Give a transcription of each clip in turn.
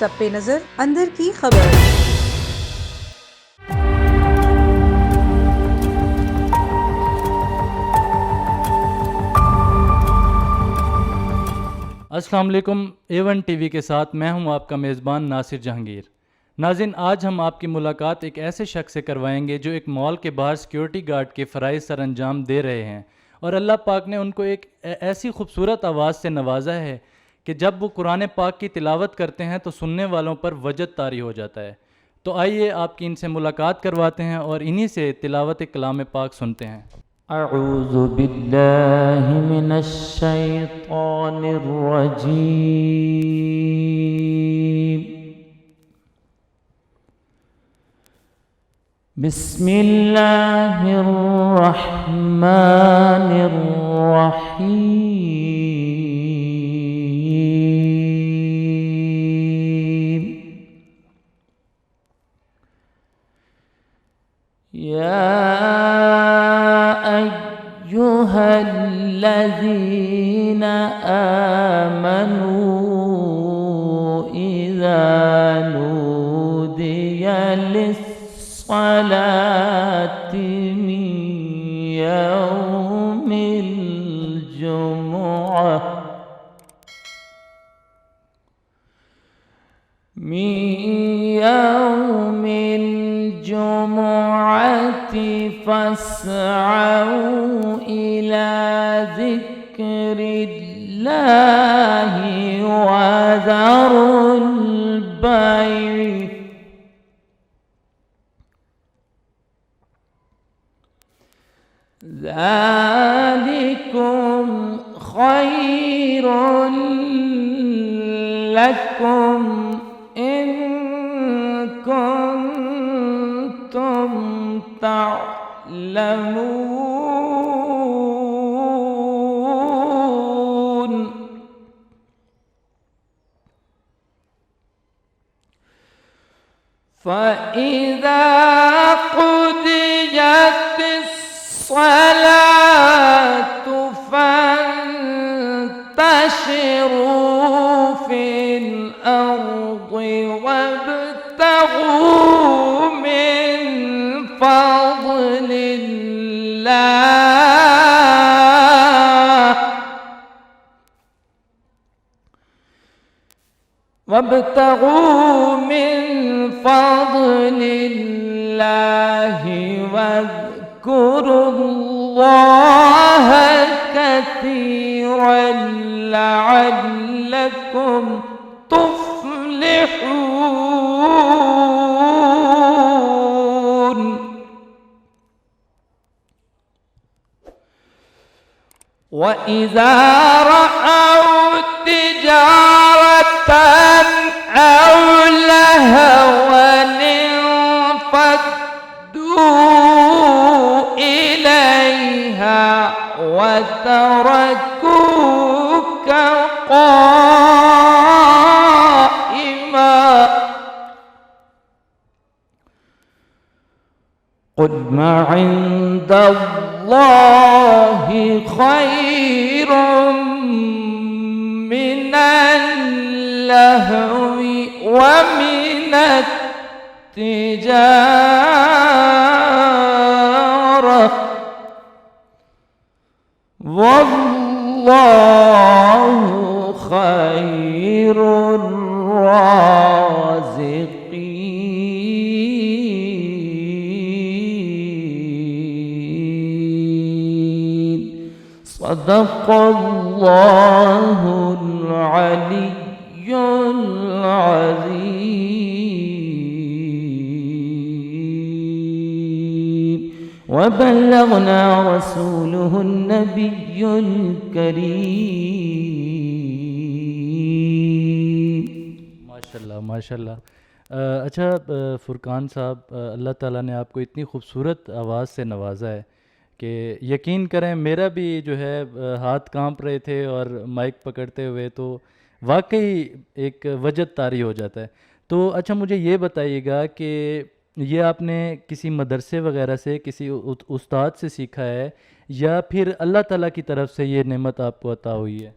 سب پہ نظر اندر کی خبر۔ السلام علیکم، A1 ٹی وی کے ساتھ میں ہوں آپ کا میزبان ناصر جہانگیر۔ ناظرین، آج ہم آپ کی ملاقات ایک ایسے شخص سے کروائیں گے جو ایک مال کے باہر سیکیورٹی گارڈ کے فرائض سر انجام دے رہے ہیں، اور اللہ پاک نے ان کو ایک ایسی خوبصورت آواز سے نوازا ہے کہ جب وہ قرآن پاک کی تلاوت کرتے ہیں تو سننے والوں پر وجد طاری ہو جاتا ہے۔ تو آئیے آپ کی ان سے ملاقات کرواتے ہیں اور انہی سے تلاوت کلام پاک سنتے ہیں۔ اعوذ باللہ من الشیطان الرجیم، بسم اللہ الرحمن الرحیم، أيها الذين آمنوا إذا نودي للصلاة من يوم الجمعة فاسعوا إلى ذكر الله وذروا البيع ذلكم خير لكم إن كنتم تعلمون، فإذا قضيت الصلاة فانتشروا في الأرض وابتغوا من فضل الله واذكروا الله كثيرا لعلكم تفلحون. وإذا رأوا تجارة أو لهوا انفضوا إليها وتركوك قائما قل ما عند الله خير من اللهو ومن التجارة والله خير الرازقين. صدق الله العلي العظيم وبلغنا رسوله النبي الكريم. ماشاءاللہ ماشاءاللہ. اچھا فرقان صاحب، اللہ تعالیٰ نے آپ کو اتنی خوبصورت آواز سے نوازا ہے کہ یقین کریں میرا بھی جو ہے ہاتھ کانپ رہے تھے اور مائک پکڑتے ہوئے تو واقعی ایک وجد طاری ہو جاتا ہے. تو اچھا مجھے یہ بتائیے گا کہ یہ آپ نے کسی مدرسے وغیرہ سے، کسی استاد سے سیکھا ہے یا پھر اللہ تعالیٰ کی طرف سے یہ نعمت آپ کو عطا ہوئی ہے؟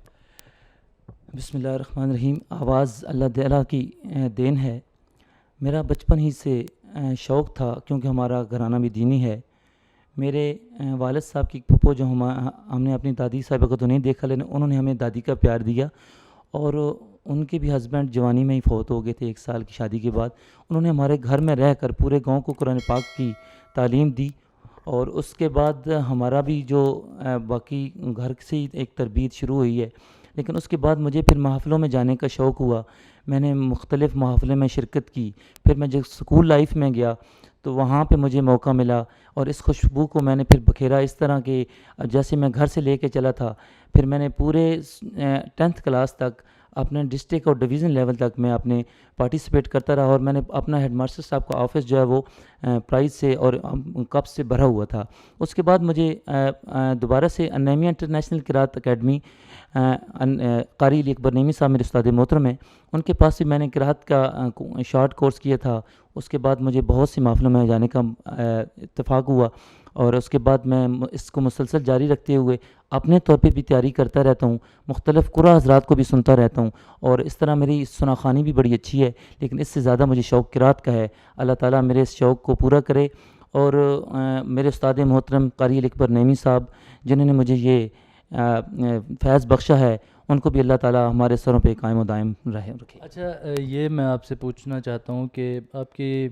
بسم اللہ الرحمن الرحیم. آواز اللہ تعالیٰ کی دین ہے. میرا بچپن ہی سے شوق تھا کیونکہ ہمارا گھرانہ بھی دینی ہے. میرے والد صاحب کی پھپھو جو ہم نے اپنی دادی صاحبہ کو تو نہیں دیکھا لیکن انہوں نے ہمیں دادی کا پیار دیا اور ان کے بھی ہسبینڈ جوانی میں ہی فوت ہو گئے تھے 1 سال کی شادی کے بعد. انہوں نے ہمارے گھر میں رہ کر پورے گاؤں کو قرآن پاک کی تعلیم دی اور اس کے بعد ہمارا بھی جو باقی گھر سے ہی ایک تربیت شروع ہوئی ہے. لیکن اس کے بعد مجھے پھر محفلوں میں جانے کا شوق ہوا. میں نے مختلف محافلوں میں شرکت کی. پھر میں جب اسکول لائف میں گیا تو وہاں پہ مجھے موقع ملا اور اس خوشبو کو میں نے پھر بکھیرا اس طرح کہ جیسے میں گھر سے لے کے چلا تھا. پھر میں نے پورے 10th کلاس تک اپنے ڈسٹرکٹ اور ڈویژن لیول تک میں اپنے پارٹیسپیٹ کرتا رہا اور میں نے اپنا ہیڈ ماسٹر صاحب کا آفس جو ہے وہ پرائز سے اور کپ سے بھرا ہوا تھا. اس کے بعد مجھے دوبارہ سے انیمیا انٹرنیشنل قرات اکیڈمی قاری علی اکبر نعیمی صاحب میرے استاد محترم ہیں, ان کے پاس سے میں نے قرات کا شارٹ کورس کیا تھا. اس کے بعد مجھے بہت سی محفلوں میں جانے کا اتفاق ہوا اور اس کے بعد میں اس کو مسلسل جاری رکھتے ہوئے اپنے طور پہ بھی تیاری کرتا رہتا ہوں, مختلف قرآ حضرات کو بھی سنتا رہتا ہوں اور اس طرح میری سناخوانی بھی بڑی اچھی ہے. لیکن اس سے زیادہ مجھے شوق قرات کا ہے. اللہ تعالیٰ میرے اس شوق کو پورا کرے اور میرے استاد محترم قاری علی اکبر نعیمی صاحب جنہوں نے مجھے یہ فیض بخشا ہے ان کو بھی اللہ تعالیٰ ہمارے سروں پہ قائم و دائم رکھے. اچھا, یہ میں آپ سے پوچھنا چاہتا ہوں کہ آپ کی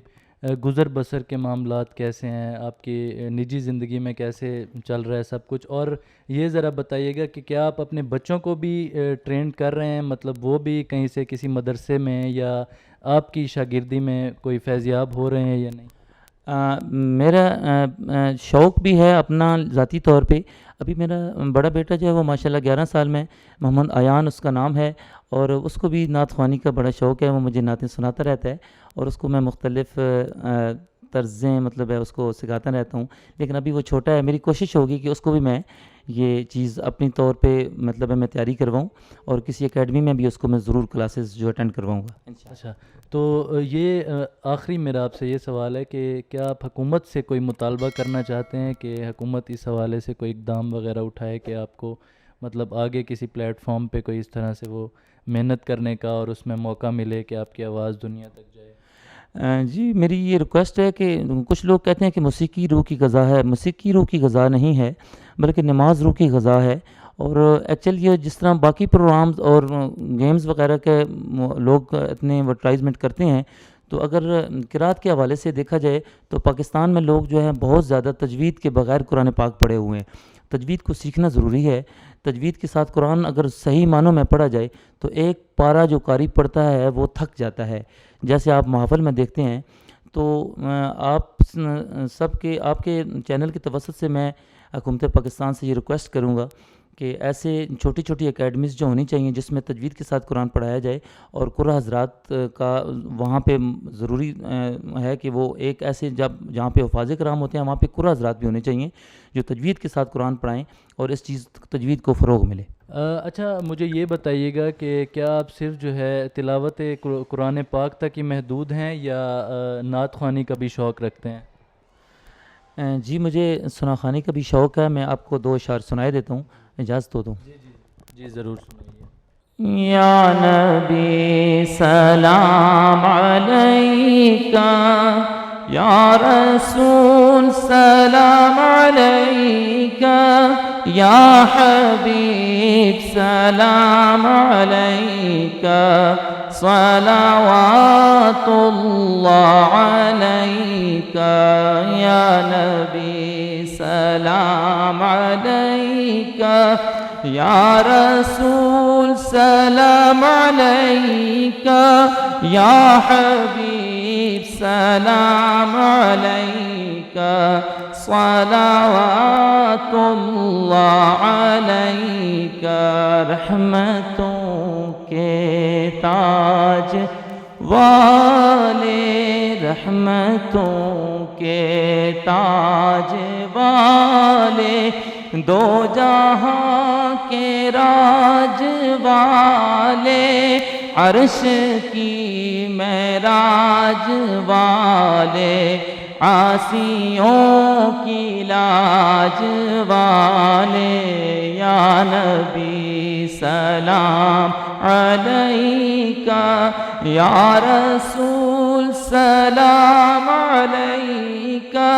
گزر بسر کے معاملات کیسے ہیں, آپ کی نجی زندگی میں کیسے چل رہا ہے سب کچھ, اور یہ ذرا بتائیے گا کہ کیا آپ اپنے بچوں کو بھی ٹرین کر رہے ہیں, مطلب وہ بھی کہیں سے کسی مدرسے میں یا آپ کی شاگردی میں کوئی فیضیاب ہو رہے ہیں یا نہیں؟ میرا شوق بھی ہے اپنا ذاتی طور پہ. ابھی میرا بڑا بیٹا جو ہے وہ ماشاءاللہ 11 سال میں, محمد ایان اس کا نام ہے, اور اس کو بھی نعت خوانی کا بڑا شوق ہے. وہ مجھے نعتیں سناتا رہتا ہے اور اس کو میں مختلف طرزیں مطلب ہے اس کو سکھاتا رہتا ہوں. لیکن ابھی وہ چھوٹا ہے. میری کوشش ہوگی کہ اس کو بھی میں یہ چیز اپنی طور پہ مطلب ہے میں تیاری کرواؤں اور کسی اکیڈمی میں بھی اس کو میں ضرور کلاسز جو اٹینڈ کرواؤں گا. اچھا, تو یہ آخری میرا آپ سے یہ سوال ہے کہ کیا آپ حکومت سے کوئی مطالبہ کرنا چاہتے ہیں کہ حکومت اس حوالے سے کوئی اقدام وغیرہ اٹھائے کہ آپ کو مطلب آگے کسی پلیٹ فارم پہ کوئی اس طرح سے وہ محنت کرنے کا اور اس میں موقع ملے کہ آپ کی آواز دنیا تک جائے؟ جی, میری یہ ریکویسٹ ہے کہ کچھ لوگ کہتے ہیں کہ موسیقی روح کی غذا ہے. موسیقی روح کی غذا نہیں ہے بلکہ نماز روح کی غذا ہے. اور ایکچولی یہ جس طرح باقی پروگرامز اور گیمز وغیرہ کے لوگ اتنے ایڈورٹائزمنٹ کرتے ہیں, تو اگر قرات کے حوالے سے دیکھا جائے تو پاکستان میں لوگ جو ہیں بہت زیادہ تجوید کے بغیر قرآن پاک پڑھے ہوئے ہیں. تجوید کو سیکھنا ضروری ہے. تجوید کے ساتھ قرآن اگر صحیح معنوں میں پڑھا جائے تو ایک پارہ جو قاری پڑھتا ہے وہ تھک جاتا ہے. جیسے آپ محافل میں دیکھتے ہیں تو آپ سب کے آپ کے چینل کے توسط سے میں حکومت پاکستان سے یہ ریکویسٹ کروں گا کہ ایسے چھوٹی چھوٹی اکیڈمیز جو ہونی چاہیے جس میں تجوید کے ساتھ قرآن پڑھایا جائے, اور قرآن حضرات کا وہاں پہ ضروری ہے کہ وہ ایک ایسے جہاں پہ حفاظ کرام ہوتے ہیں وہاں پہ قرآن حضرات بھی ہونے چاہیے جو تجوید کے ساتھ قرآن پڑھائیں اور اس چیز تجوید کو فروغ ملے. اچھا, مجھے یہ بتائیے گا کہ کیا آپ صرف جو ہے تلاوت قرآن پاک تک ہی محدود ہیں یا نعت خوانی کا بھی شوق رکھتے ہیں؟ جی, مجھے سناخوانی کا بھی شوق ہے. میں آپ کو 2 اشعار سنائے دیتا ہوں, اجازت ہو تو. جی ضرور سنائیے. یا نبی سلام علیکہ, یا رسول سلام علیکہ, یا حبیب سلام علیکہ, صلوات اللہ علیکہ, یا نبی سلام علیکہ, یا رسول سلام علیکہ, یا حبیب سلام علیکہ, صلوات اللہ علیکہ. رحمتوں کے تاج والے, رحمتوں کے تاج والے, دو جہاں کے راج والے, عرش کی معراج والے, عاصیوں کی لاج والے یا نبی سلام علیکہ یا رسول سلام علیکہ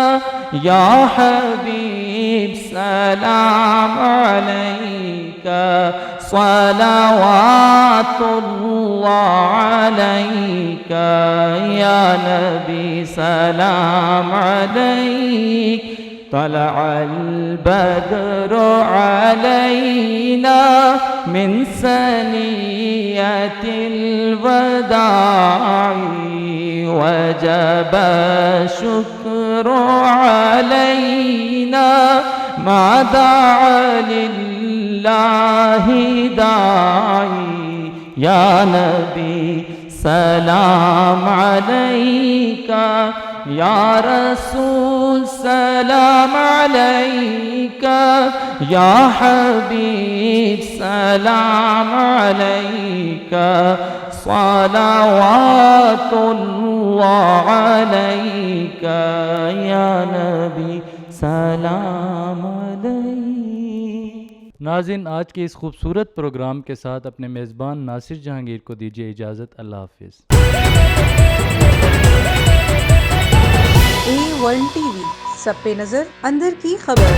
یا حبیب سلام علیکہ صلوات اللہ علیکہ یا نبی سلام علیک طلع البدر علینا من ثنیۃ الوداع وجب الشکر علینا ما دعا للہ داعی یا نبی سلام علیکہ یا رسول سلام علیکہ یا حبیب سلام علیکہ صلوات اللہ علیکہ یا نبی سلام علیکہ۔ ناظرین، آج کے اس خوبصورت پروگرام کے ساتھ اپنے میزبان ناصر جہانگیر کو دیجیے اجازت۔ اللہ حافظ۔ A1 TV، سب پہ نظر، اندر کی خبر۔